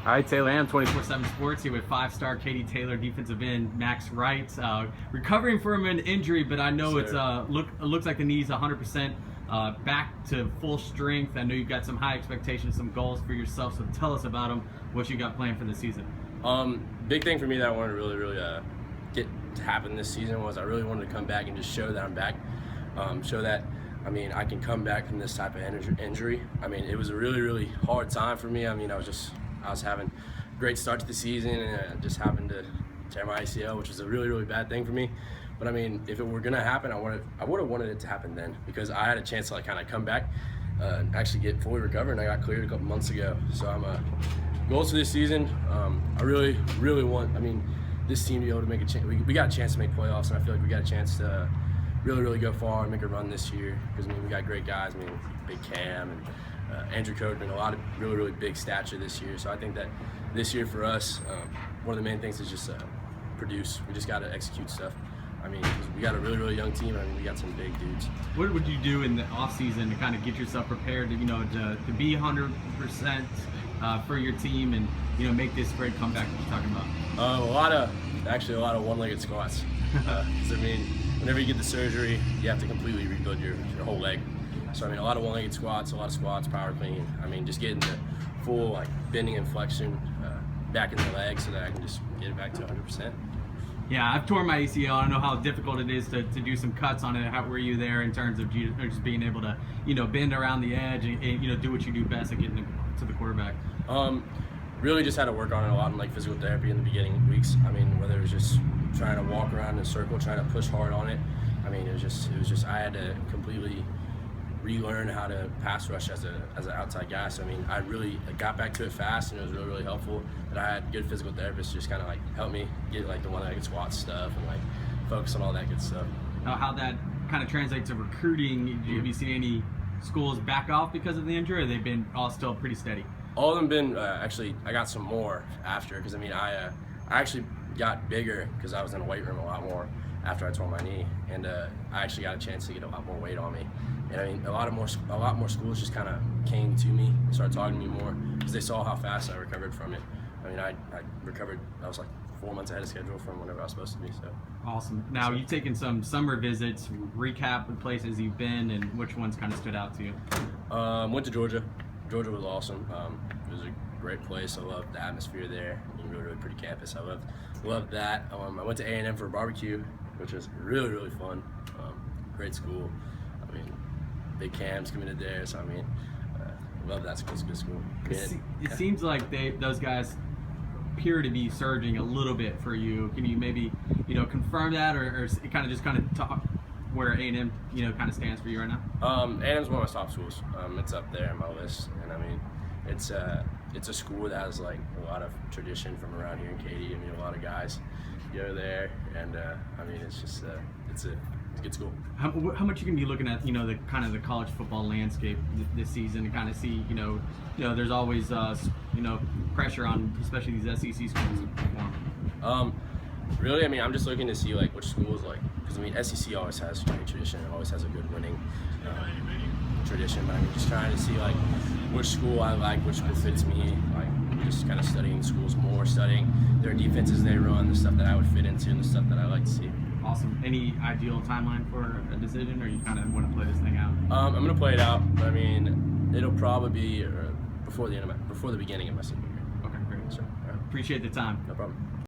All right, Taylor Am, 24/7 Sports here with five-star Katie Taylor, defensive end Max Wright, recovering from an injury, but I know it looks like the knee's 100% back to full strength. I know you've got some high expectations, some goals for yourself, so tell us about them, what you got planned for the season. Big thing for me that I wanted to really get to happen this season was I really wanted to come back and just show that I'm back, show that I can come back from this type of injury. It was a really hard time for me. I was having a great start to the season, and I just happened to tear my ACL, which was a really bad thing for me. But if it were gonna happen, I would have wanted it to happen then, because I had a chance to kind of come back and actually get fully recovered, and I got cleared a couple months ago. So goals for this season, I really want this team to be able to make a chance. We got a chance to make playoffs, and I feel like we got a chance to really go far and make a run this year, because we got great guys. Big Cam and Andrew Coachman, a lot of really big stature this year. So I think that this year for us, one of the main things is just produce. We just got to execute stuff. We got a really young team. We got some big dudes. What would you do in the off season to kind of get yourself prepared to to be 100% for your team and make this great comeback that you're talking about? A lot of one-legged squats. Whenever you get the surgery, you have to completely rebuild your whole leg. So a lot of one-legged squats, a lot of squats, power clean. Just getting the full bending and flexion back in the leg so that I can just get it back to 100%. Yeah, I've torn my ACL. I know how difficult it is to do some cuts on it. How were you there in terms of just being able to bend around the edge and do what you do best at getting to the quarterback? Really just had to work on it a lot in physical therapy in the beginning weeks. Whether it was just trying to walk around in a circle, trying to push hard on it. It was just I had to completely relearn how to pass rush as an outside guy. So I really got back to it fast, and it was really helpful. But I had good physical therapists just kind of help me get the one-legged squat stuff and focus on all that good stuff. How that kind of translates to recruiting? Have you seen any schools back off because of the injury, or they've been all still pretty steady? All of them been actually. I got some more after, because I actually got bigger because I was in the weight room a lot more after I tore my knee, and I actually got a chance to get a lot more weight on me. And a lot more schools just kind of came to me and started talking to me more because they saw how fast I recovered from it. I recovered. I was 4 months ahead of schedule from whenever I was supposed to be. So awesome. Now you've taken some summer visits. Recap the places you've been and which ones kind of stood out to you. Went to Georgia. Georgia was awesome. It was a great place. I loved the atmosphere there. Really pretty campus. I loved that. I went to A&M for a barbecue, which was really fun. Great school. Big Cam's committed there, so love that school. It's a good school. It seems like those guys appear to be surging a little bit for you. Can you maybe confirm that, or kind of talk where A&M kind of stands for you right now? A&M's one of my top schools. It's up there on my list, and it's a school that has a lot of tradition from around here in Katy. A lot of guys go there, and it's just it's a good school. How much you can be looking at the kind of the college football landscape this season to kind of see there's always pressure on especially these SEC schools to perform. Really, I'm just looking to see which schools because SEC always has great tradition and always has a good winning tradition. But I'm just trying to see which school I like, which school fits me. Just kind of studying schools more, studying their defenses they run, the stuff that I would fit into, and the stuff that I like to see. Awesome. Any ideal timeline for a decision, or you kind of want to play this thing out? I'm going to play it out, but it'll probably be before the beginning of my senior year. Okay, great. So, Appreciate the time. No problem.